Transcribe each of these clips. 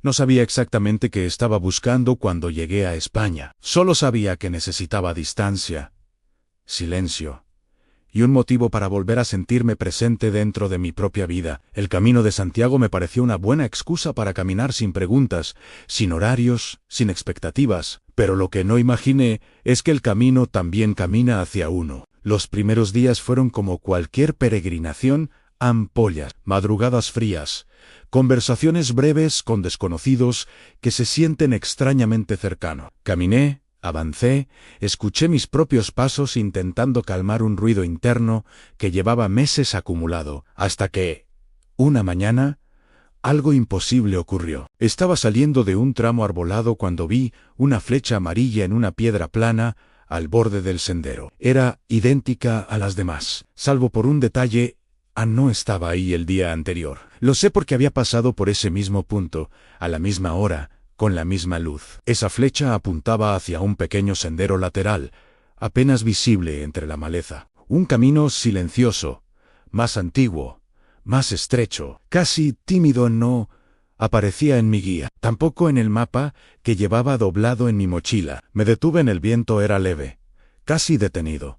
No sabía exactamente qué estaba buscando cuando llegué a España. Solo sabía que necesitaba distancia, silencio y un motivo para volver a sentirme presente dentro de mi propia vida. El Camino de Santiago me pareció una buena excusa para caminar sin preguntas, sin horarios, sin expectativas. Pero lo que no imaginé es que el camino también camina hacia uno. Los primeros días fueron como cualquier peregrinación: ampollas, madrugadas frías, conversaciones breves con desconocidos que se sienten extrañamente cercanos. Caminé, avancé, escuché mis propios pasos intentando calmar un ruido interno que llevaba meses acumulado, hasta que, una mañana, algo imposible ocurrió. Estaba saliendo de un tramo arbolado cuando vi una flecha amarilla en una piedra plana al borde del sendero. Era idéntica a las demás, salvo por un detalle: no estaba ahí el día anterior. Lo sé porque había pasado por ese mismo punto, a la misma hora, con la misma luz. Esa flecha apuntaba hacia un pequeño sendero lateral, apenas visible entre la maleza. Un camino silencioso, más antiguo, más estrecho, casi tímido. No aparecía en mi guía, tampoco en el mapa que llevaba doblado en mi mochila. Me detuve. El viento era leve, casi detenido.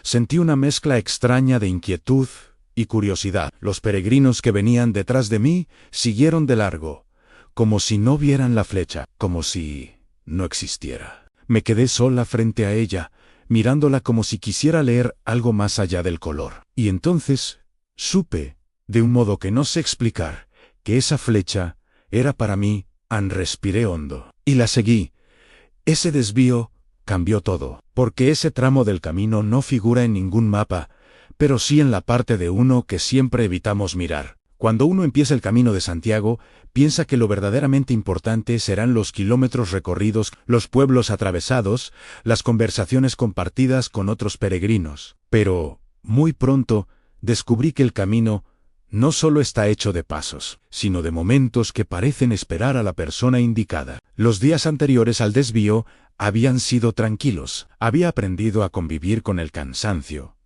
Sentí una mezcla extraña de inquietud y curiosidad. Los peregrinos que venían detrás de mí siguieron de largo, como si no vieran la flecha, como si no existiera. Me quedé sola frente a ella, mirándola como si quisiera leer algo más allá del color. Y entonces supe, de un modo que no sé explicar, que esa flecha era para mí. Respiré hondo y la seguí. Ese desvío cambió todo, porque ese tramo del camino no figura en ningún mapa, pero sí en la parte de uno que siempre evitamos mirar. Cuando uno empieza el Camino de Santiago, piensa que lo verdaderamente importante serán los kilómetros recorridos, los pueblos atravesados, las conversaciones compartidas con otros peregrinos. Pero, muy pronto, descubrí que el camino no solo está hecho de pasos, sino de momentos que parecen esperar a la persona indicada. Los días anteriores al desvío habían sido tranquilos. Había aprendido a convivir con el cansancio,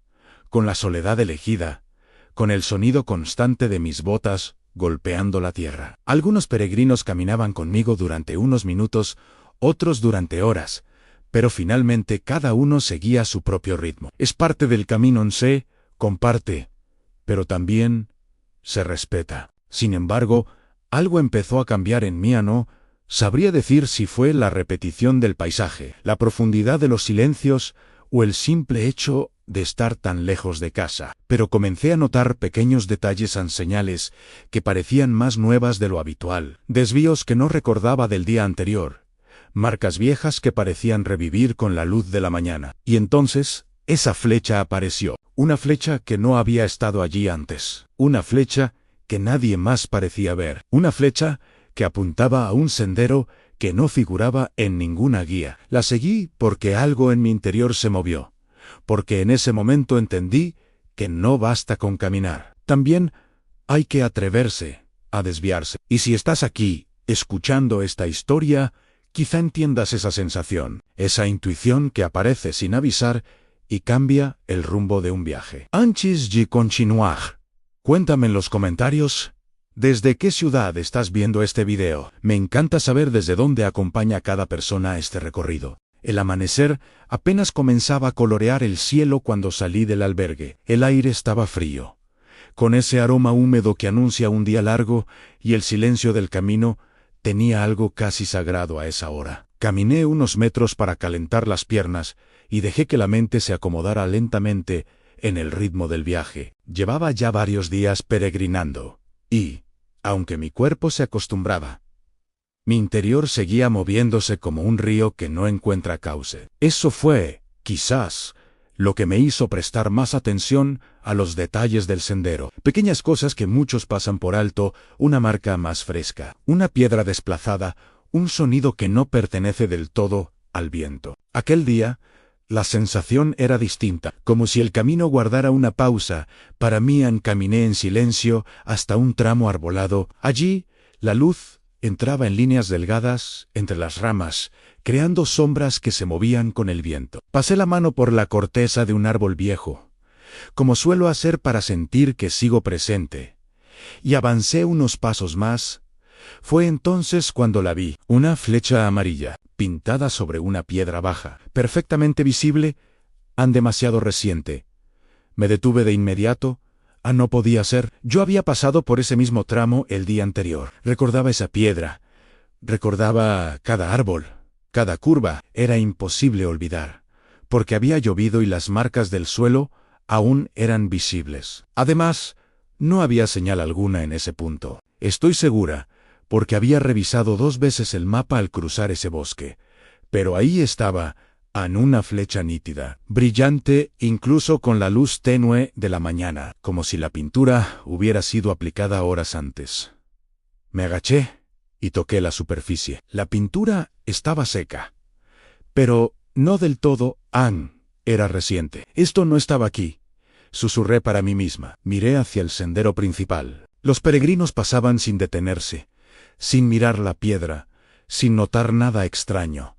con la soledad elegida, con el sonido constante de mis botas golpeando la tierra. Algunos peregrinos caminaban conmigo durante unos minutos, otros durante horas, pero finalmente cada uno seguía su propio ritmo. Es parte del camino. Se comparte, pero también se respeta. Sin embargo, algo empezó a cambiar en mí. No sabría decir si fue la repetición del paisaje, la profundidad de los silencios o el simple hecho de estar tan lejos de casa, pero comencé a notar pequeños detalles, señales que parecían más nuevas de lo habitual, desvíos que no recordaba del día anterior, marcas viejas que parecían revivir con la luz de la mañana. Y entonces, esa flecha apareció, una flecha que no había estado allí antes, una flecha que nadie más parecía ver, una flecha que apuntaba a un sendero que no figuraba en ninguna guía. La seguí porque algo en mi interior se movió, porque en ese momento entendí que no basta con caminar. También hay que atreverse a desviarse. Y si estás aquí, escuchando esta historia, quizá entiendas esa sensación, esa intuición que aparece sin avisar y cambia el rumbo de un viaje. Antes de continuar, cuéntame en los comentarios ¿desde qué ciudad estás viendo este video? Me encanta saber desde dónde acompaña cada persona este recorrido. El amanecer apenas comenzaba a colorear el cielo cuando salí del albergue. El aire estaba frío, con ese aroma húmedo que anuncia un día largo, y el silencio del camino tenía algo casi sagrado a esa hora. Caminé unos metros para calentar las piernas y dejé que la mente se acomodara lentamente en el ritmo del viaje. Llevaba ya varios días peregrinando, y, aunque mi cuerpo se acostumbraba, mi interior seguía moviéndose como un río que no encuentra cauce. Eso fue, quizás, lo que me hizo prestar más atención a los detalles del sendero. Pequeñas cosas que muchos pasan por alto: una marca más fresca, una piedra desplazada, un sonido que no pertenece del todo al viento. Aquel día, la sensación era distinta, como si el camino guardara una pausa. Para mí caminé en silencio hasta un tramo arbolado. Allí, la luz entraba en líneas delgadas entre las ramas, creando sombras que se movían con el viento. Pasé la mano por la corteza de un árbol viejo, como suelo hacer para sentir que sigo presente, y avancé unos pasos más, Fue entonces cuando la vi, una flecha amarilla, pintada sobre una piedra baja, perfectamente visible, demasiado reciente. Me detuve de inmediato. No podía ser. Yo había pasado por ese mismo tramo el día anterior. Recordaba esa piedra. Recordaba cada árbol, cada curva. Era imposible olvidar, porque había llovido y las marcas del suelo aún eran visibles. Además, no había señal alguna en ese punto. Estoy segura, porque había revisado 2 veces el mapa al cruzar ese bosque. Pero ahí estaba, en una flecha nítida, brillante incluso con la luz tenue de la mañana, como si la pintura hubiera sido aplicada horas antes. Me agaché y toqué la superficie. La pintura estaba seca, pero no del todo. Era reciente. Esto no estaba aquí. Susurré para mí misma. Miré hacia el sendero principal. Los peregrinos pasaban sin detenerse, sin mirar la piedra, sin notar nada extraño,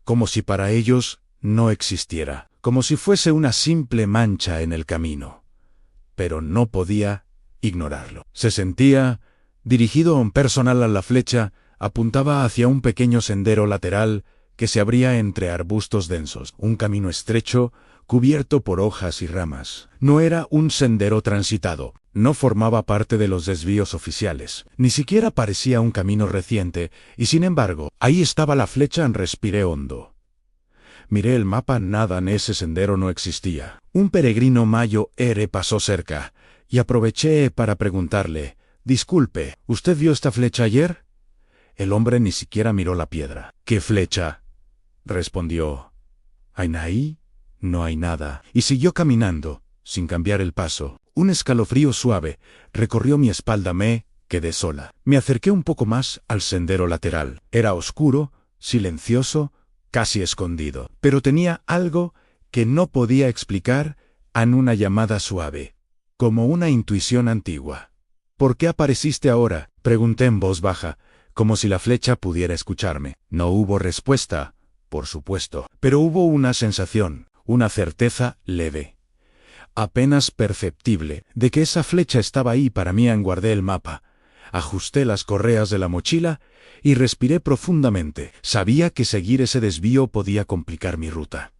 como si para ellos no existiera, como si fuese una simple mancha en el camino. Pero no podía ignorarlo. Se sentía dirigido personal a la flecha, apuntaba hacia un pequeño sendero lateral que se abría entre arbustos densos, un camino estrecho, cubierto por hojas y ramas. No era un sendero transitado, no formaba parte de los desvíos oficiales, ni siquiera parecía un camino reciente, y sin embargo, ahí estaba la flecha. Respiré hondo. Miré el mapa. Nada en ese sendero no existía. Un peregrino mayo pasó cerca, y aproveché para preguntarle: «Disculpe, ¿usted vio esta flecha ayer?» El hombre ni siquiera miró la piedra. «¿Qué flecha?», respondió. «¿Hay ahí? No hay nada». Y siguió caminando, sin cambiar el paso. Un escalofrío suave recorrió mi espalda. Me quedé sola. Me acerqué un poco más al sendero lateral. Era oscuro, silencioso, casi escondido. Pero tenía algo que no podía explicar. Una llamada suave, como una intuición antigua. «¿Por qué apareciste ahora?», pregunté en voz baja, como si la flecha pudiera escucharme. No hubo respuesta, por supuesto, pero hubo una sensación, una certeza leve, apenas perceptible, de que esa flecha estaba ahí para mí. Guardé el mapa, ajusté las correas de la mochila y respiré profundamente. Sabía que seguir ese desvío podía complicar mi ruta.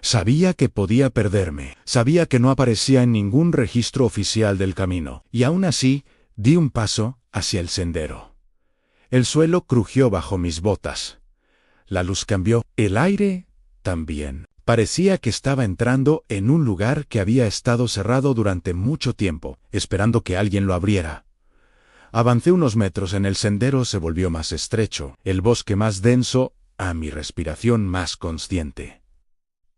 Sabía que podía perderme. Sabía que no aparecía en ningún registro oficial del camino. Y aún así, di un paso hacia el sendero. El suelo crujió bajo mis botas. La luz cambió. El aire también. Parecía que estaba entrando en un lugar que había estado cerrado durante mucho tiempo, esperando que alguien lo abriera. Avancé unos metros. El sendero se volvió más estrecho, el bosque más denso, mi respiración más consciente.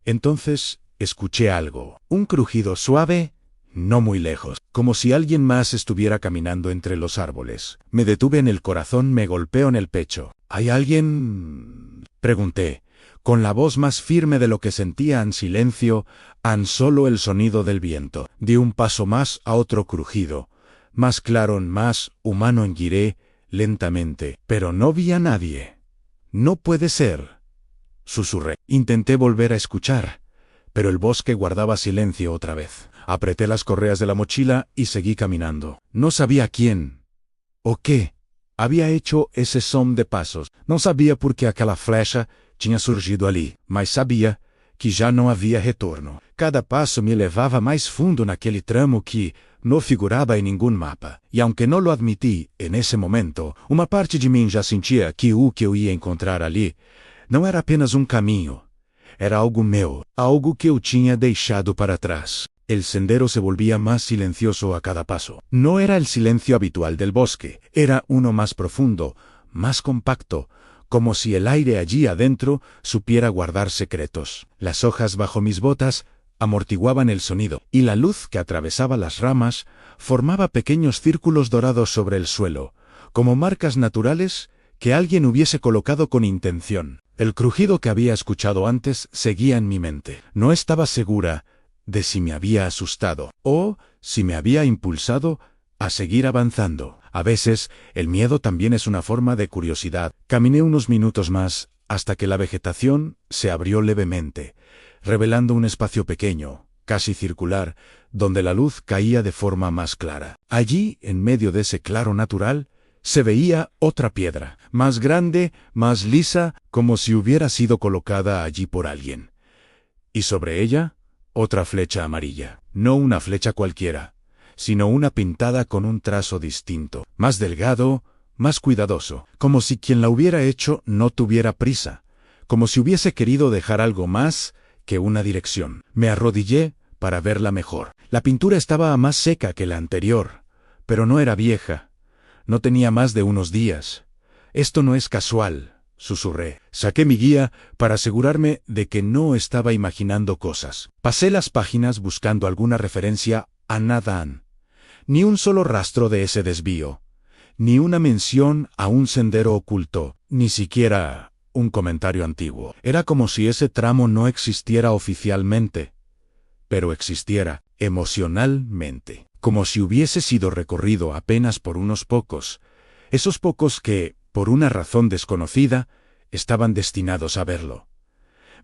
Entonces escuché algo, un crujido suave, no muy lejos, como si alguien más estuviera caminando entre los árboles. Me detuve. El corazón me golpeó en el pecho. «¿Hay alguien?», pregunté, con la voz más firme de lo que sentía. En silencio, solo el sonido del viento. Di un paso más. Otro crujido, más claro, más humano. Giré lentamente, pero no vi a nadie. «No puede ser», susurré. Intenté volver a escuchar, pero el bosque guardaba silencio otra vez. Apreté las correas de la mochila y seguí caminando. No sabía quién o qué había hecho ese som de pasos. No sabía por qué aquela flecha tinha surgido ali, mas sabia que já não havia retorno. Cada passo me levava mais fundo naquele tramo que no figuraba en ningún mapa. Y aunque no lo admití en ese momento, uma parte de mim já sentia que o que eu ia encontrar ali não era apenas um caminho. Era algo meu, algo que eu tinha deixado para trás. El sendero se volvía más silencioso a cada paso. No era el silencio habitual del bosque, era uno más profundo, más compacto, como si el aire allí adentro supiera guardar secretos. Las hojas bajo mis botas amortiguaban el sonido, y la luz que atravesaba las ramas formaba pequeños círculos dorados sobre el suelo, como marcas naturales que alguien hubiese colocado con intención. El crujido que había escuchado antes seguía en mi mente. No estaba segura de si me había asustado o si me había impulsado a seguir avanzando. A veces, el miedo también es una forma de curiosidad. Caminé unos minutos más hasta que la vegetación se abrió levemente, revelando un espacio pequeño, casi circular, donde la luz caía de forma más clara. Allí, en medio de ese claro natural, se veía otra piedra, más grande, más lisa, como si hubiera sido colocada allí por alguien. Y sobre ella, otra flecha amarilla. No una flecha cualquiera, sino una pintada con un trazo distinto, más delgado, más cuidadoso, como si quien la hubiera hecho no tuviera prisa, como si hubiese querido dejar algo más que una dirección. Me arrodillé para verla mejor. La pintura estaba más seca que la anterior, pero no era vieja. No tenía más de unos días. Esto no es casual, susurré. Saqué mi guía para asegurarme de que no estaba imaginando cosas. Pasé las páginas buscando alguna referencia a Nadán. Ni un solo rastro de ese desvío, ni una mención a un sendero oculto, ni siquiera un comentario antiguo. Era como si ese tramo no existiera oficialmente, pero existiera emocionalmente, como si hubiese sido recorrido apenas por unos pocos, esos pocos que, por una razón desconocida, estaban destinados a verlo.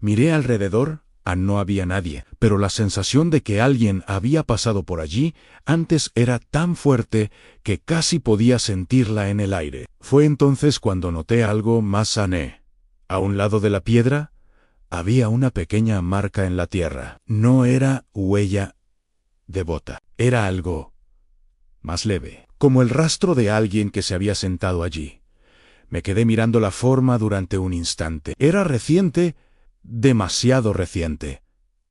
Miré alrededor. No había nadie, pero la sensación de que alguien había pasado por allí antes era tan fuerte que casi podía sentirla en el aire. Fue entonces cuando noté algo más sané. A un lado de la piedra había una pequeña marca en la tierra. No era huella de bota, era algo más leve, como el rastro de alguien que se había sentado allí. Me quedé mirando la forma durante un instante. Era reciente, demasiado reciente.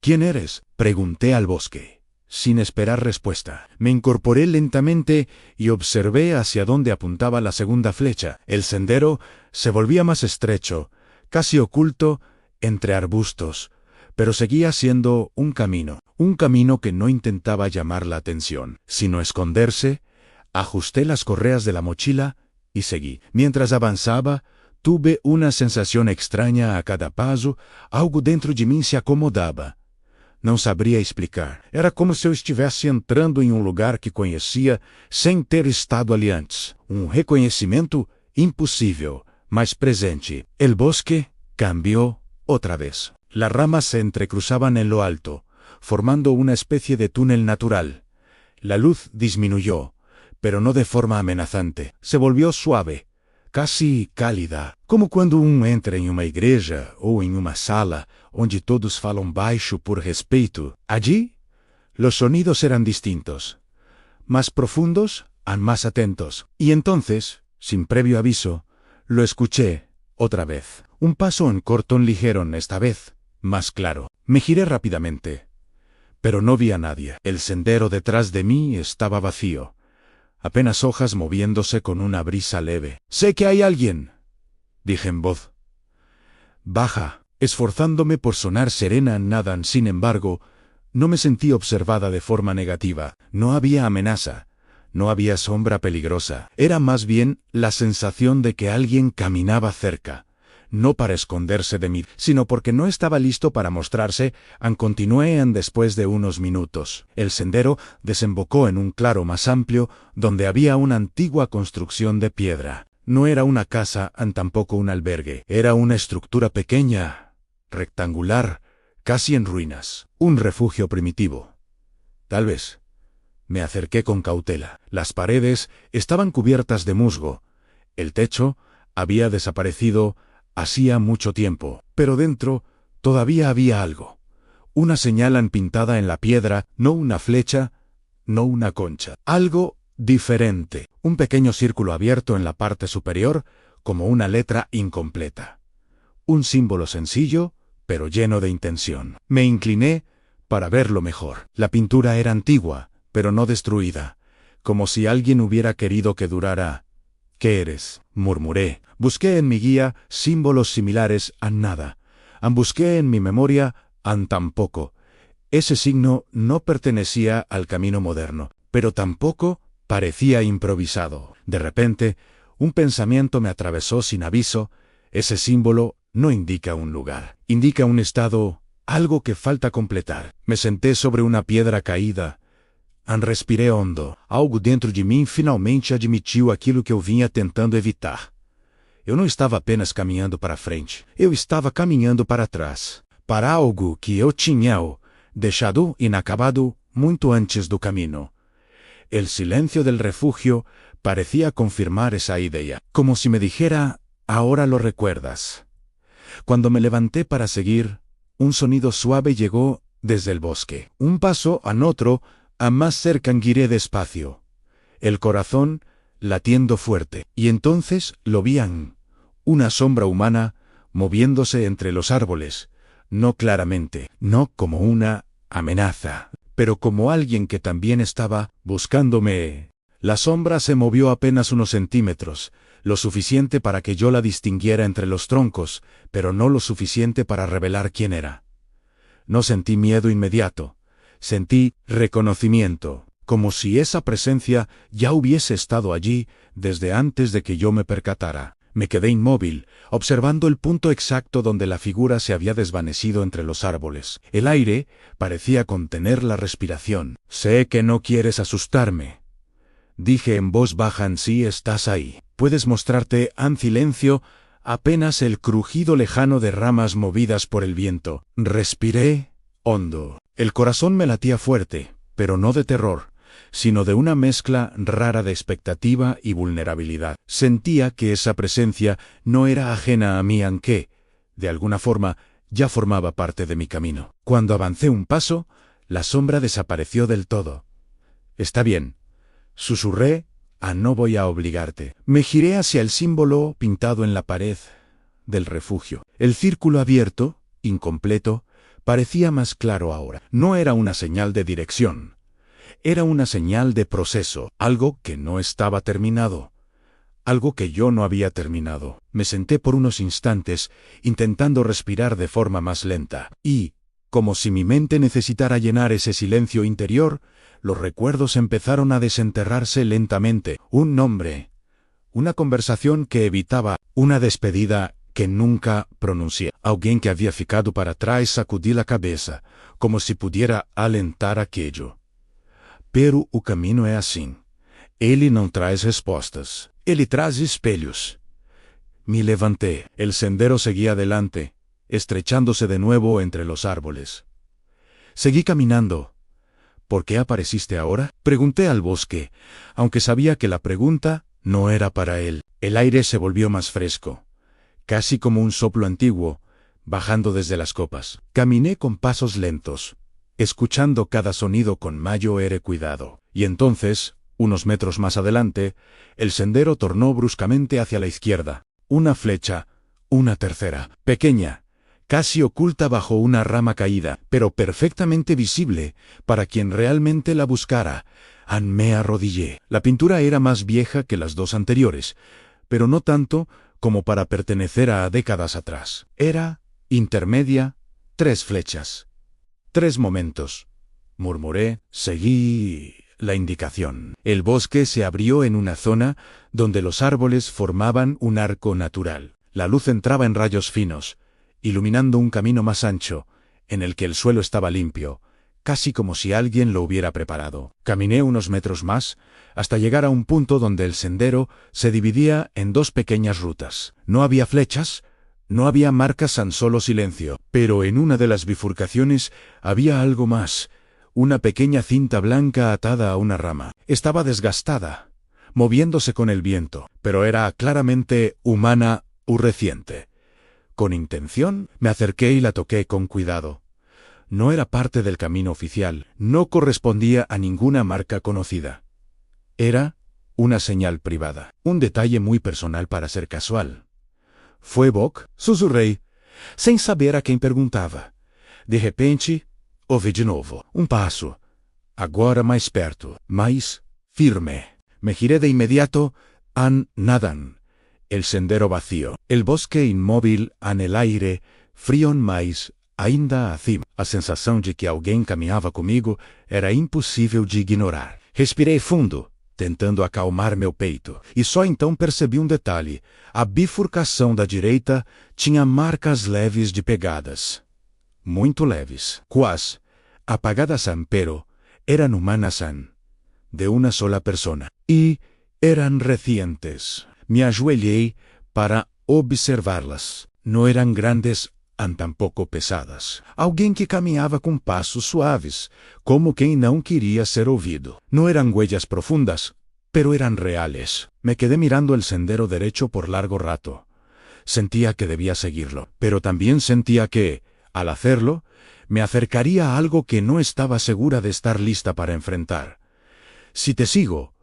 ¿Quién eres?, pregunté al bosque, sin esperar respuesta. Me incorporé lentamente y observé hacia dónde apuntaba la segunda flecha. El sendero se volvía más estrecho, casi oculto entre arbustos, pero seguía siendo un camino que no intentaba llamar la atención, sino esconderse. Ajusté las correas de la mochila y seguí. Mientras avanzaba, tuve una sensación extraña a cada paso, algo dentro de mim se acomodaba. Não sabria explicar. Era como se eu estivesse entrando em um lugar que conhecia sem ter estado ali antes. Um reconhecimento impossível, mas presente. El bosque cambió otra vez. Las ramas se entrecruzaban en lo alto, formando una especie de túnel natural. La luz disminuyó, pero no de forma amenazante. Se volvió suave, casi cálida, como quando entra em uma igreja ou em uma sala onde todos falam baixo por respeito. Allí, los sonidos eran distintos, más profundos, más atentos. Y entonces, sin previo aviso, lo escuché otra vez. Un paso en corto ligero, esta vez más claro. Me giré rápidamente, pero no vi a nadie. El sendero detrás de mí estaba vacío. Apenas hojas moviéndose con una brisa leve. «Sé que hay alguien», dije en voz baja, esforzándome por sonar serena. Nadán, sin embargo, no me sentí observada de forma negativa. No había amenaza, no había sombra peligrosa. Era más bien la sensación de que alguien caminaba cerca. No para esconderse de mí, sino porque no estaba listo para mostrarse. Continué después de unos minutos. El sendero desembocó en un claro más amplio, donde había una antigua construcción de piedra. No era una casa, tampoco un albergue. Era una estructura pequeña, rectangular, casi en ruinas. Un refugio primitivo. Tal vez. Me acerqué con cautela. Las paredes estaban cubiertas de musgo. El techo había desaparecido hacía mucho tiempo, pero dentro todavía había algo. Una señal pintada en la piedra, no una flecha, no una concha. Algo diferente. Un pequeño círculo abierto en la parte superior, como una letra incompleta. Un símbolo sencillo, pero lleno de intención. Me incliné para verlo mejor. La pintura era antigua, pero no destruida, como si alguien hubiera querido que durara. «¿Qué eres?», murmuré. Busqué en mi guía símbolos similares. Nada. Busqué en mi memoria. Tampoco. Ese signo no pertenecía al camino moderno, pero tampoco parecía improvisado. De repente, un pensamiento me atravesó sin aviso. Ese símbolo no indica un lugar, indica un estado, algo que falta completar. Me senté sobre una piedra caída. Respirei hondo. Algo dentro de mim finalmente admitiu aquilo que eu vinha tentando evitar. Eu não estava apenas caminhando para frente. Eu estava caminhando para trás. Para algo que eu tinha deixado inacabado muito antes do caminho. El silencio del refugio parecía confirmar esa idea, como si me dijera, ahora lo recuerdas. Cuando me levanté para seguir, un sonido suave llegó desde el bosque. Un paso, a otro, a más cerca giré despacio, el corazón latiendo fuerte, y entonces lo vi una sombra humana moviéndose entre los árboles, no claramente, no como una amenaza, pero como alguien que también estaba buscándome. La sombra se movió apenas unos centímetros, lo suficiente para que yo la distinguiera entre los troncos, pero no lo suficiente para revelar quién era. No sentí miedo inmediato, sentí reconocimiento, como si esa presencia ya hubiese estado allí desde antes de que yo me percatara. Me quedé inmóvil, observando el punto exacto donde la figura se había desvanecido entre los árboles. El aire parecía contener la respiración. «Sé que no quieres asustarme», dije en voz baja. «Sí estás ahí. Puedes mostrarte en silencio, apenas el crujido lejano de ramas movidas por el viento». Respiré hondo. El corazón me latía fuerte, pero no de terror, sino de una mezcla rara de expectativa y vulnerabilidad. Sentía que esa presencia no era ajena a mí, aunque, de alguna forma, ya formaba parte de mi camino. Cuando avancé un paso, la sombra desapareció del todo. «Está bien», susurré, «no voy a obligarte». Me giré hacia el símbolo pintado en la pared del refugio. El círculo abierto, incompleto, parecía más claro ahora. No era una señal de dirección. Era una señal de proceso, algo que no estaba terminado, algo que yo no había terminado. Me senté por unos instantes, intentando respirar de forma más lenta, y, como si mi mente necesitara llenar ese silencio interior, los recuerdos empezaron a desenterrarse lentamente. Un nombre, una conversación que evitaba, una despedida que nunca pronuncié. Alguien que había ficado para atrás. Sacudí la cabeza, como si pudiera alentar aquello. Pero o caminho é assim. Ele não traz respostas. Ele traz espelhos. Me levanté. El sendero seguía adelante, estrechándose de nuevo entre los árboles. Seguí caminando. «¿Por qué apareciste ahora?», pregunté al bosque, aunque sabía que la pregunta no era para él. El aire se volvió más fresco, casi como un soplo antiguo, bajando desde las copas. Caminé con pasos lentos, escuchando cada sonido con mayor cuidado. Y entonces, unos metros más adelante, el sendero tornó bruscamente hacia la izquierda. Una flecha, una tercera, pequeña, casi oculta bajo una rama caída, pero perfectamente visible para quien realmente la buscara. Me arrodillé. La pintura era más vieja que las dos anteriores, pero no tanto como para pertenecer a décadas atrás. Era intermedia, 3 flechas. 3 momentos, murmuré. Seguí la indicación. El bosque se abrió en una zona donde los árboles formaban un arco natural. La luz entraba en rayos finos, iluminando un camino más ancho, en el que el suelo estaba limpio, casi como si alguien lo hubiera preparado. Caminé unos metros más, hasta llegar a un punto donde el sendero se dividía en 2 pequeñas rutas. No había flechas, no había marcas, tan solo silencio. Pero en una de las bifurcaciones había algo más, una pequeña cinta blanca atada a una rama. Estaba desgastada, moviéndose con el viento, pero era claramente humana o reciente. Con intención, me acerqué y la toqué con cuidado. No era parte del camino oficial, no correspondía a ninguna marca conocida. Era una señal privada, un detalle muy personal para ser casual. «Foi Boc?» Susurrei, sem saber a quem perguntava. De repente, ouvi de novo. Um passo. Agora mais perto, mais firme. Me giré de inmediato. Nadan. El sendero vacío. El bosque inmóvil en el aire, frio mais ainda acima. A sensação de que alguém caminhava comigo era impossível de ignorar. Respirei fundo, tentando acalmar meu peito, e só então percebi um detalhe. A bifurcação da direita tinha marcas leves de pegadas. Muito leves. Quase apagadas, pero eran humanas, de una sola persona. Y eran recientes. Me ajoelhei para observarlas. No eran grandes tampouco pesadas. Alguém que caminhava com passos suaves, como quem não queria ser ouvido. No eran huellas profundas, pero eran reales. Me quedé mirando el sendero derecho por largo rato. Sentía que debía seguirlo, pero también sentía que, al hacerlo, me acercaría a algo que no estaba segura de estar lista para enfrentar. Si te sigo,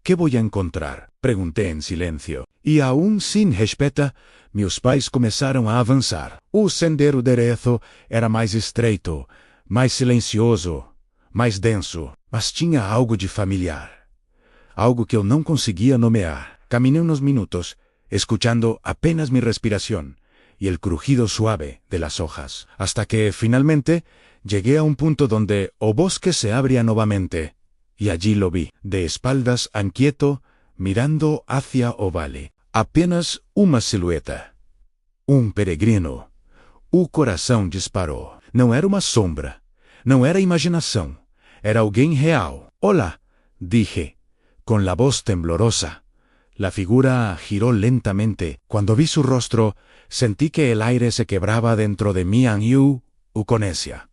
¿qué voy a encontrar? Pregunté en silencio. E aún sin respeito, meus pais começaram a avançar. O sendero derecho era mais estreito, mais silencioso, mais denso, mas tinha algo de familiar. Algo que eu não conseguia nomear. Caminé unos minutos, escuchando apenas mi respiración y el crujido suave de las hojas, hasta que, finalmente, llegué a un punto donde el bosque se abría nuevamente, y allí lo vi, de espaldas inquieto, mirando hacia o vale. Apenas uma silhueta. Um peregrino. O coração disparou. Não era uma sombra. Não era imaginação. Era alguém real. Hola, dije, con la voz temblorosa. La figura giró lentamente. Cuando vi su rostro, sentí que el aire se quebraba dentro de mí e eu o conhecia.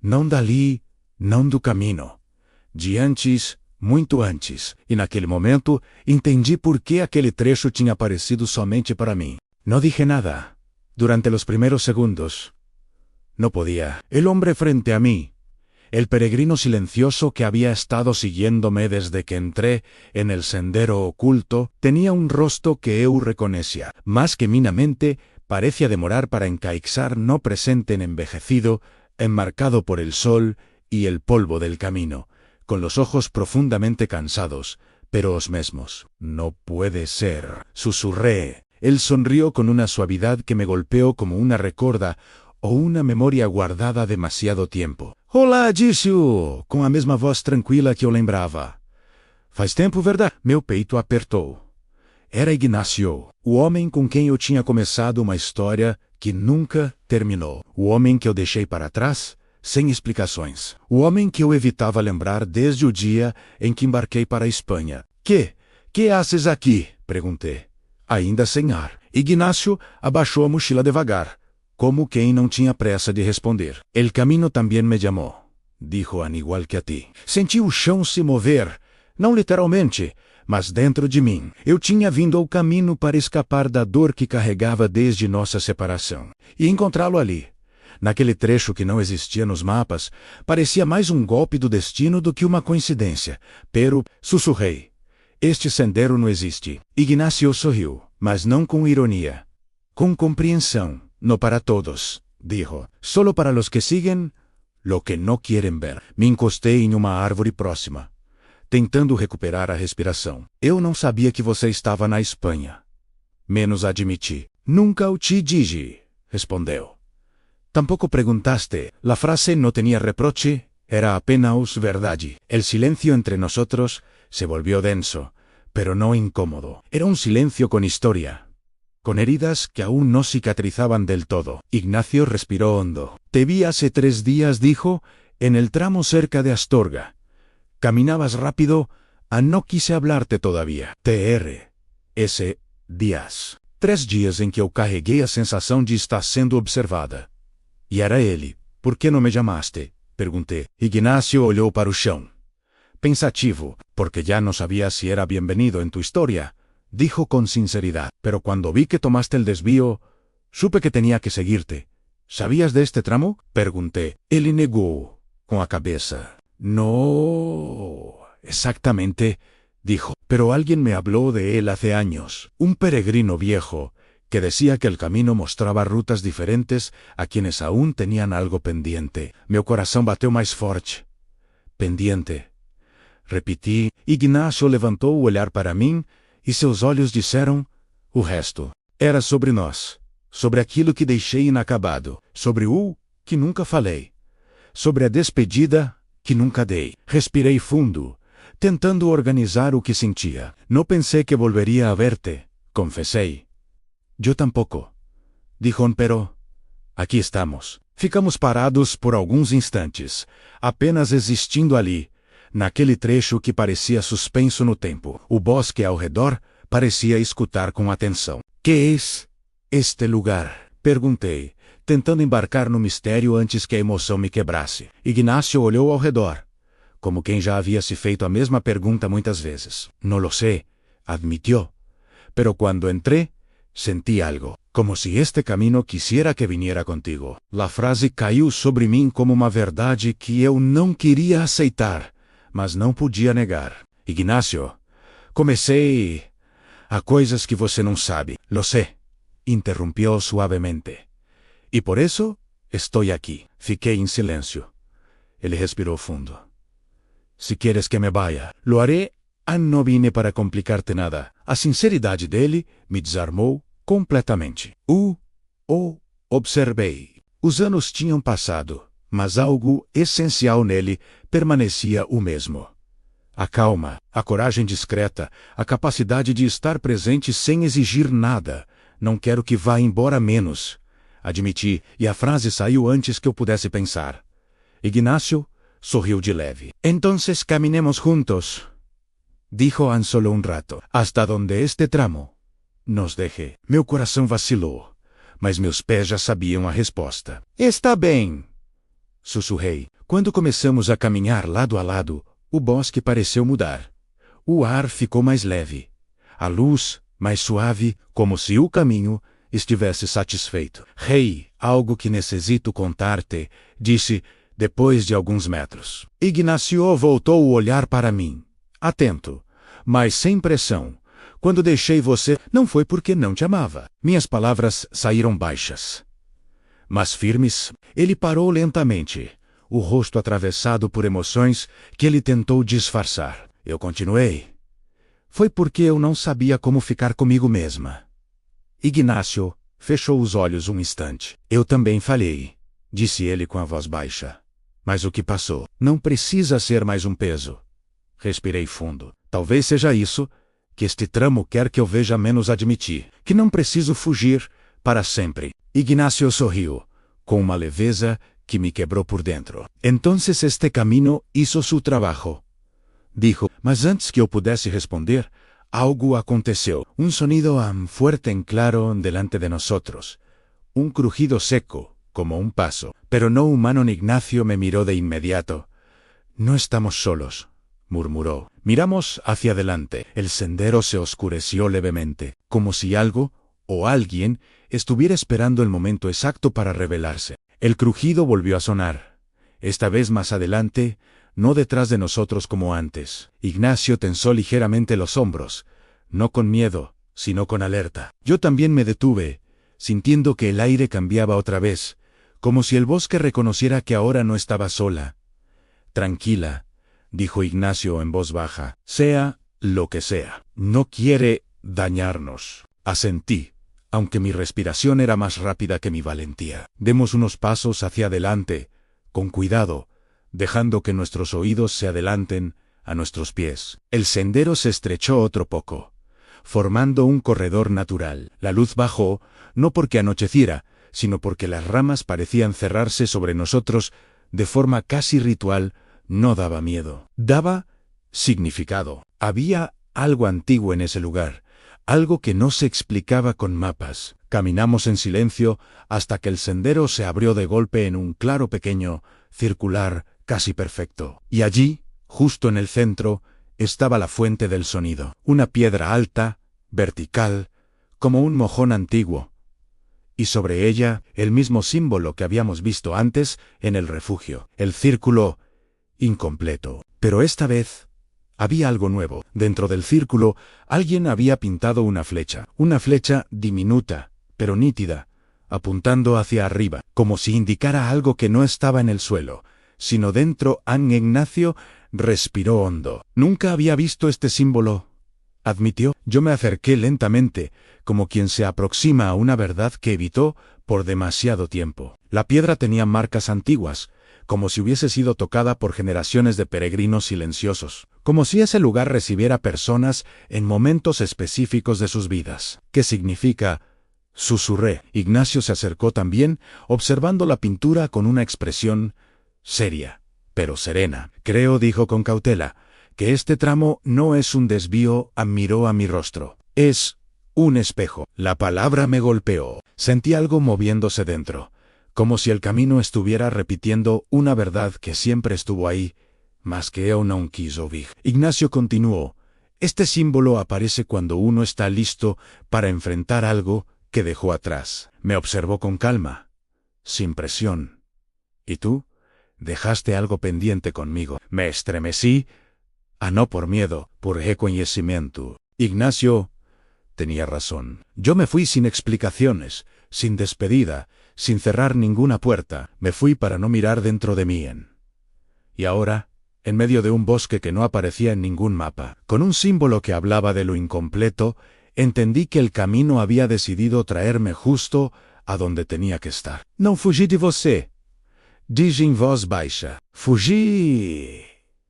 Não dali, não do caminho. De antes, muito antes, e naquele momento entendi por que aquele trecho tinha aparecido somente para mim. No dije nada. Durante los primeros segundos. No podía. El hombre frente a mí. El peregrino silencioso que había estado siguiéndome desde que entré en el sendero oculto tenía un rostro que eu reconocía. Más que minamente, parecía demorar para encaixar no presente en envejecido, enmarcado por el sol y el polvo del camino, con los ojos profundamente cansados, pero os mesmos. No puede ser, susurré. Él sonrió con una suavidad que me golpeó como una recorda o una memoria guardada demasiado tiempo. Olá, disse-o, com a mesma voz tranquila que eu lembrava. Faz tempo, verdade? Meu peito apertou. Era Ignacio, o homem com quem eu tinha começado uma história que nunca terminou. O homem que eu deixei para trás, sem explicações. O homem que eu evitava lembrar desde o dia em que embarquei para a Espanha. Que haces aqui? Perguntei. Ainda sem ar. Ignacio abaixou a mochila devagar, como quem não tinha pressa de responder. El camino também me chamou, dijo al igual que a ti. Senti o chão se mover, não literalmente, mas dentro de mim. Eu tinha vindo ao caminho para escapar da dor que carregava desde nossa separação. E encontrá-lo ali, naquele trecho que não existia nos mapas, parecia mais um golpe do destino do que uma coincidência. Pero, sussurrei, este sendero não existe. Ignacio sorriu, mas não com ironia. Com compreensão. No para todos, dijo. Solo para los que siguen lo que no quieren ver. Me encostei em uma árvore próxima, tentando recuperar a respiração. Eu não sabia que você estava na Espanha. Menos admiti. Nunca o te dije, respondeu. Tampoco preguntaste. La frase no tenía reproche, era apenas verdade. El silencio entre nosotros se volvió denso, pero no incómodo. Era un silencio con historia, con heridas que aún no cicatrizaban del todo. Ignacio respiró hondo. Te vi hace 3 días, dijo, en el tramo cerca de Astorga. Caminabas rápido, no quise hablarte todavía. TR.S. Días. 3 dias em que eu carreguei a sensação de estar sendo observada. E era ele. Por que não me chamaste? Perguntei. Ignacio olhou para o chão. Pensativo, porque ya no sabía si era bienvenido en tu historia. Dijo con sinceridad, pero cuando vi que tomaste el desvío, supe que tenía que seguirte. ¿Sabías de este tramo? Pregunté. Él negó, con la cabeza. No, exactamente, dijo, pero alguien me habló de él hace años. Un peregrino viejo, que decía que el camino mostraba rutas diferentes a quienes aún tenían algo pendiente. Mi corazón bateu mais forte. Pendiente. Repeti. Ignacio levantou o olhar para mim, e seus olhos disseram, o resto. Era sobre nós, sobre aquilo que deixei inacabado, sobre o que nunca falei, sobre a despedida que nunca dei. Respirei fundo, tentando organizar o que sentia. Não pensei que volveria a verte, confessei. Eu tampouco, dijo, pero aqui estamos. Ficamos parados por alguns instantes, apenas existindo ali, naquele trecho que parecia suspenso no tempo. O bosque ao redor parecia escutar com atenção. Que é este lugar? Perguntei, tentando embarcar no mistério antes que a emoção me quebrasse. Ignacio olhou ao redor, como quem já havia se feito a mesma pergunta muitas vezes. No lo sé, admitió. Pero cuando entré, sentí algo, como si este camino quisiera que viniera contigo. La frase caiu sobre mim como uma verdade que eu não queria aceitar, mas não podia negar. Ignacio, comecei... Há coisas que você não sabe. Lo sé, interrumpió suavemente. Y por eso estoy aquí. Fiquei em silêncio. Ele respirou fundo. Si quieres que me vaya, lo haré. No vine para complicarte nada. A sinceridade dele me desarmou completamente. Observei. Os anos tinham passado, mas algo essencial nele permanecia o mesmo. A calma, a coragem discreta, a capacidade de estar presente sem exigir nada. Não quero que vá embora menos. Admiti, e a frase saiu antes que eu pudesse pensar. Ignacio sorriu de leve. Entonces caminemos juntos, dijo an solo un rato, hasta donde este tramo nos deje. Meu coração vacilou, mas meus pés já sabiam a resposta. Está bem, sussurrei. Quando começamos a caminhar lado a lado, o bosque pareceu mudar. O ar ficou mais leve. A luz, mais suave, como se o caminho estivesse satisfeito. Rei, algo que necessito contar-te, disse, depois de alguns metros. Ignacio voltou o olhar para mim, atento, mas sem pressão. Quando deixei você, não foi porque não te amava. Minhas palavras saíram baixas, mas firmes. Ele parou lentamente, o rosto atravessado por emoções que ele tentou disfarçar. Eu continuei. Foi porque eu não sabia como ficar comigo mesma. Ignacio fechou os olhos um instante. Eu também falhei, disse ele com a voz baixa. Mas o que passou não precisa ser mais um peso. Respirei fundo. Talvez seja isso que este tramo quer que eu veja menos. Admiti que não preciso fugir para sempre. Ignacio sorriu, com uma leveza que me quebrou por dentro. Entonces este camino hizo su trabajo, dijo. Mas antes que eu pudesse responder, algo aconteceu. Un sonido fuerte y claro delante de nosotros. Un crujido seco, como un paso, pero no humano. Ignacio me miró de inmediato. No estamos solos, murmuró. Miramos hacia adelante. El sendero se oscureció levemente, como si algo o alguien estuviera esperando el momento exacto para revelarse. El crujido volvió a sonar, esta vez más adelante, no detrás de nosotros como antes. Ignacio tensó ligeramente los hombros, no con miedo, sino con alerta. Yo también me detuve, sintiendo que el aire cambiaba otra vez, como si el bosque reconociera que ahora no estaba sola. Tranquila, dijo Ignacio en voz baja, sea lo que sea. No quiere dañarnos. Asentí, aunque mi respiración era más rápida que mi valentía. Demos unos pasos hacia adelante, con cuidado, dejando que nuestros oídos se adelanten a nuestros pies. El sendero se estrechó otro poco, formando un corredor natural. La luz bajó, no porque anocheciera, sino porque las ramas parecían cerrarse sobre nosotros de forma casi ritual. No daba miedo, daba significado. Había algo antiguo en ese lugar, algo que no se explicaba con mapas. Caminamos en silencio hasta que el sendero se abrió de golpe en un claro pequeño, circular, casi perfecto. Y allí, justo en el centro, estaba la fuente del sonido. Una piedra alta, vertical, como un mojón antiguo. Y sobre ella, el mismo símbolo que habíamos visto antes en el refugio. El círculo incompleto. Pero esta vez había algo nuevo. Dentro del círculo, alguien había pintado una flecha diminuta, pero nítida, apuntando hacia arriba, como si indicara algo que no estaba en el suelo, sino dentro. Ignacio respiró hondo. Nunca había visto este símbolo, admitió. Yo me acerqué lentamente, como quien se aproxima a una verdad que evitó por demasiado tiempo. La piedra tenía marcas antiguas, como si hubiese sido tocada por generaciones de peregrinos silenciosos, como si ese lugar recibiera personas en momentos específicos de sus vidas. ¿Qué significa? Susurré. Ignacio se acercó también, observando la pintura con una expresión seria, pero serena. Creo, dijo con cautela, que este tramo no es un desvío. Miró a mi rostro. Es Un espejo. La palabra me golpeó. Sentí algo moviéndose dentro, como si el camino estuviera repitiendo una verdad que siempre estuvo ahí, mas que yo no quise oír. Ignacio continuó. Este símbolo aparece cuando uno está listo para enfrentar algo que dejó atrás. Me observó con calma, sin presión. ¿Y tú? Dejaste algo pendiente conmigo. Me estremecí, no por miedo, por reconocimiento. Ignacio tenía razón. Yo me fui sin explicaciones, sin despedida, sin cerrar ninguna puerta. Me fui para no mirar dentro de mí. Y ahora, en medio de un bosque que no aparecía en ningún mapa, con un símbolo que hablaba de lo incompleto, entendí que el camino había decidido traerme justo a donde tenía que estar. No fugí de você, dije en voz baixa. Fugí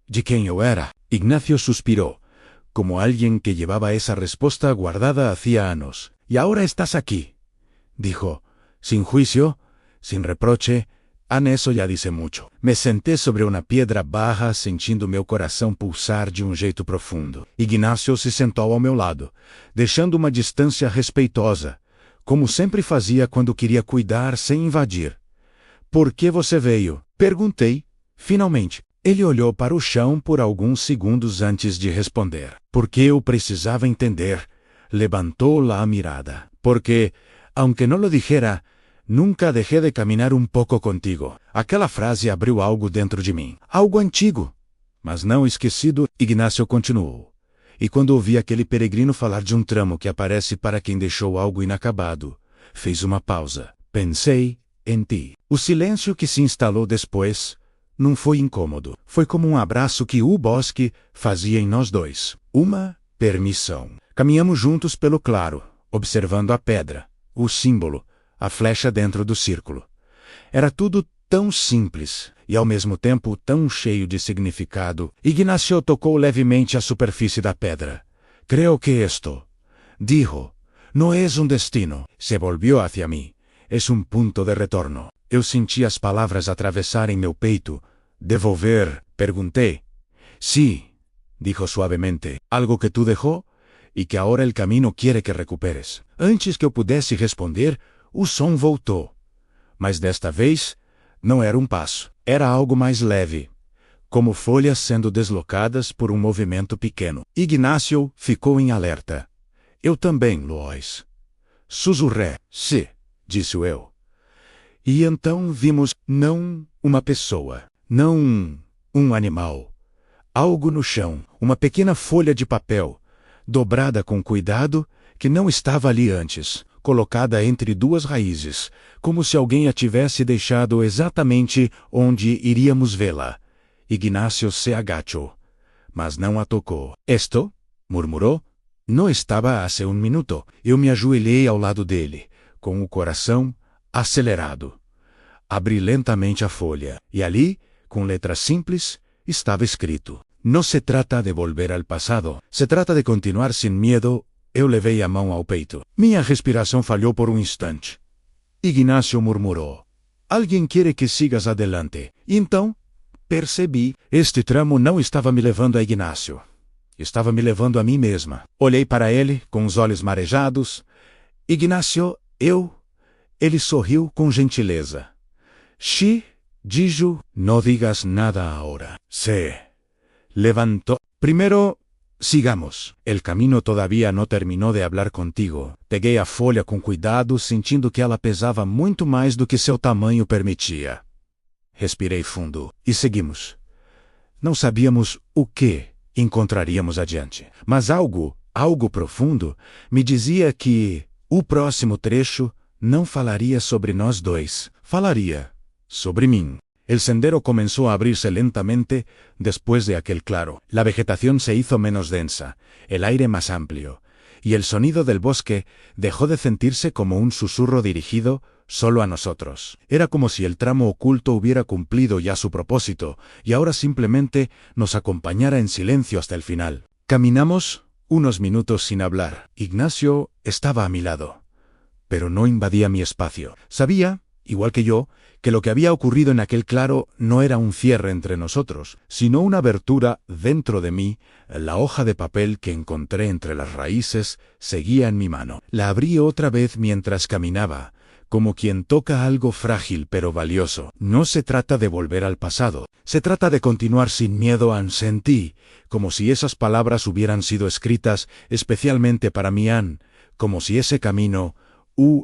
de quien yo era. Ignacio suspiró, como alguien que llevaba esa respuesta guardada hacía años. Y ahora estás aquí, dijo, sin juicio, sin reproche. Eso ya dice mucho. Me senté sobre una piedra baja, sentindo meu coração pulsar de jeito profundo. Ignacio se sentou ao meu lado, deixando uma distância respeitosa, como sempre fazia quando queria cuidar sem invadir. Por que você veio? Perguntei, finalmente. Ele olhou para o chão por alguns segundos antes de responder. Porque eu precisava entender. Levantou a mirada. Porque, aunque não lo dijera, nunca dejé de caminar um pouco contigo. Aquela frase abriu algo dentro de mim. Algo antigo, mas não esquecido. Ignacio continuou. E quando ouvi aquele peregrino falar de tramo que aparece para quem deixou algo inacabado, fez uma pausa. Pensei em ti. O silêncio que se instalou depois não foi incômodo. Foi como um abraço que o bosque fazia em nós dois. Uma permissão. Caminhamos juntos pelo claro, observando a pedra, o símbolo, a flecha dentro do círculo. Era tudo tão simples e ao mesmo tempo tão cheio de significado. Ignacio tocou levemente a superfície da pedra. Creo que esto, dijo, no es un destino. Se volvió hacia mí. Es un punto de retorno. Eu senti as palavras atravessarem meu peito. Devolver, perguntei. Sí, dijo suavemente. Algo que tú dejó e que agora el camino quiere que recuperes. Antes que eu pudesse responder, o som voltou. Mas desta vez, não era um passo. Era algo mais leve, como folhas sendo deslocadas por um movimento pequeno. Ignacio ficou em alerta. Eu também, Lois. Sussurré. Sí, disse eu. E então vimos, não uma pessoa, não um animal. Algo no chão, uma pequena folha de papel, dobrada com cuidado, que não estava ali antes, colocada entre duas raízes, como se alguém a tivesse deixado exatamente onde iríamos vê-la. Ignacio se agachou, mas não a tocou. Esto? Murmurou. Não estava hace um minuto. Eu me ajoelhei ao lado dele, com o coração acelerado. Abri lentamente a folha, e ali, com letras simples, estava escrito: No se trata de volver al pasado, se trata de continuar sin miedo. Eu levei a mão ao peito. Minha respiração falhou por um instante. Ignacio murmurou: Alguém quer que sigas adelante. Então, percebi. Este tramo não estava me levando a Ignacio. Estava me levando a mim mesma. Olhei para ele, com os olhos marejados. Ignacio, eu... Ele sorriu com gentileza. Sí, dijo, no digas nada ahora. Se levantó. Primero, sigamos. El camino todavía no terminou de hablar contigo. Peguei a folha com cuidado, sentindo que ela pesava muito mais do que seu tamanho permitia. Respirei fundo. E seguimos. Não sabíamos o que encontraríamos adiante. Mas algo profundo, me dizia que o próximo trecho não falaria sobre nós dois. Falaria sobre mim. El sendero comenzó a abrirse lentamente después de aquel claro. La vegetación se hizo menos densa, el aire más amplio, y el sonido del bosque dejó de sentirse como un susurro dirigido solo a nosotros. Era como si el tramo oculto hubiera cumplido ya su propósito, y ahora simplemente nos acompañara en silencio hasta el final. Caminamos unos minutos sin hablar. Ignacio estaba a mi lado, pero no invadía mi espacio. Sabía igual que yo, que lo que había ocurrido en aquel claro no era un cierre entre nosotros, sino una abertura dentro de mí. La hoja de papel que encontré entre las raíces seguía en mi mano. La abrí otra vez mientras caminaba, como quien toca algo frágil pero valioso. No se trata de volver al pasado, se trata de continuar sin miedo. Sentí, como si esas palabras hubieran sido escritas especialmente para mí, como si ese camino,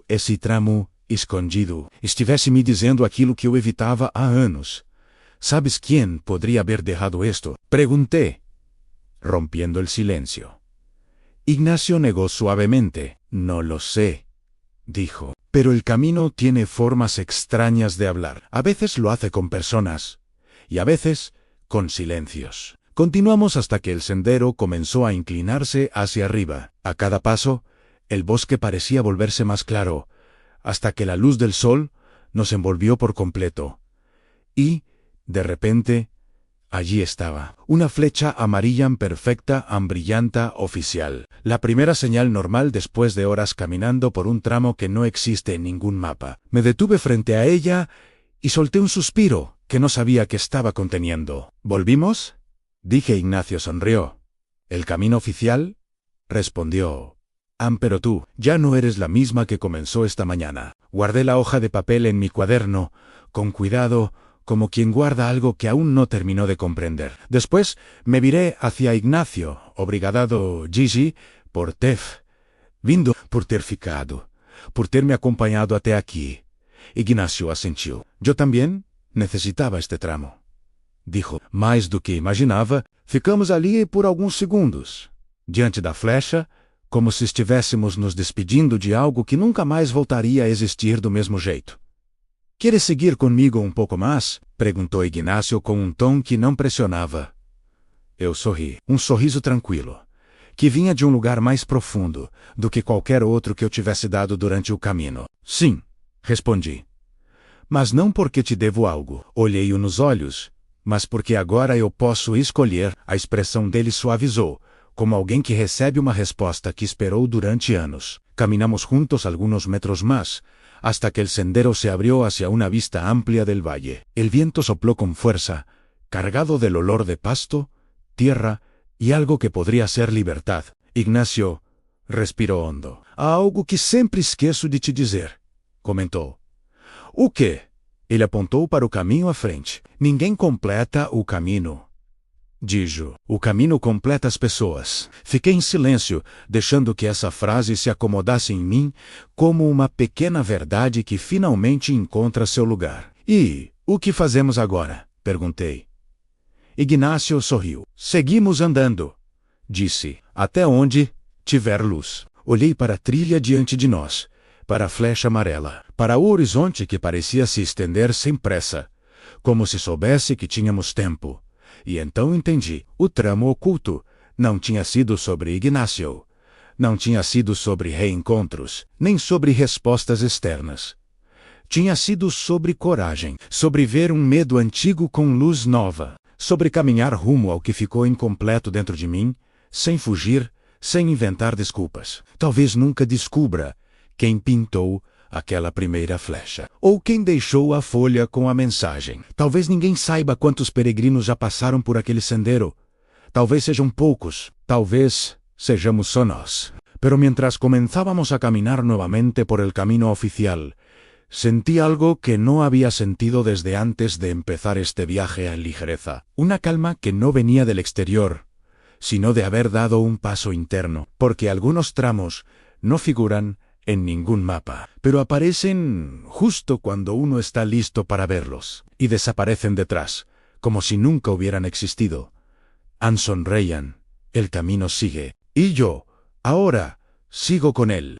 esse tramo escondido, estivesse me dizendo aquilo que eu evitava há anos. ¿Sabes quién podría haber dejado esto?, pregunté, rompiendo el silencio. Ignacio negó suavemente. No lo sé, dijo. Pero el camino tiene formas extrañas de hablar. A veces lo hace con personas, y a veces con silencios. Continuamos hasta que el sendero comenzó a inclinarse hacia arriba. A cada paso, el bosque parecía volverse más claro, hasta que la luz del sol nos envolvió por completo. Y, de repente, allí estaba, una flecha amarilla perfecta, brillante, oficial. La primera señal normal después de horas caminando por un tramo que no existe en ningún mapa. Me detuve frente a ella y solté un suspiro que no sabía que estaba conteniendo. ¿Volvimos?, dije. Ignacio sonrió. ¿El camino oficial?, respondió. Pero tú ya no eres la misma que comenzó esta mañana. Guardé la hoja de papel en mi cuaderno, con cuidado, como quien guarda algo que aún no terminó de comprender. Después me viré hacia Ignacio. Obrigado, Gigi, por ter vindo, por ter ficado, por terme acompanhado até aqui. Ignacio asentiu. Yo también necesitaba este tramo, dijo. Mais do que imaginava, ficamos ali por alguns segundos, diante da flecha, como se estivéssemos nos despedindo de algo que nunca mais voltaria a existir do mesmo jeito. ¿Quieres seguir comigo um pouco mais?, perguntou Ignacio com tom que não pressionava. Eu sorri. Sorriso tranquilo, que vinha de lugar mais profundo do que qualquer outro que eu tivesse dado durante o caminho. Sim, respondi. Mas não porque te devo algo. Olhei-o nos olhos, mas porque agora eu posso escolher. A expressão dele suavizou, como alguém que recebe uma resposta que esperou durante anos. Caminamos juntos algunos metros más, hasta que el sendero se abrió hacia una vista amplia del valle. El viento sopló con fuerza, cargado del olor de pasto, tierra y algo que podría ser libertad. Ignacio respiró hondo. Há algo que sempre esqueço de te dizer, comentou. O quê? Ele apontou para o caminho à frente. Ninguém completa o caminho, dijo. O caminho completa as pessoas. Fiquei em silêncio, deixando que essa frase se acomodasse em mim como uma pequena verdade que finalmente encontra seu lugar. E o que fazemos agora?, perguntei. Ignacio sorriu. Seguimos andando, disse, até onde tiver luz. Olhei para a trilha diante de nós, para a flecha amarela, para o horizonte que parecia se estender sem pressa, como se soubesse que tínhamos tempo. E então entendi. O tramo oculto não tinha sido sobre Ignacio, não tinha sido sobre reencontros, nem sobre respostas externas. Tinha sido sobre coragem, sobre ver um medo antigo com luz nova, sobre caminhar rumo ao que ficou incompleto dentro de mim, sem fugir, sem inventar desculpas. Talvez nunca descubra quem pintou aquela primeira flecha, ou quem deixou a folha com a mensagem. Talvez ninguém saiba quantos peregrinos já passaram por aquele sendero. Talvez sejam poucos, talvez sejamos só nós. Pero mientras comenzábamos a caminar nuevamente por el camino oficial, sentí algo que no había sentido desde antes de empezar este viaje en ligereza. Una calma que no venía del exterior, sino de haber dado un paso interno, porque algunos tramos no figuran en ningún mapa, pero aparecen justo cuando uno está listo para verlos, y desaparecen detrás, como si nunca hubieran existido. Sonreían. El camino sigue, y yo, ahora, sigo con él.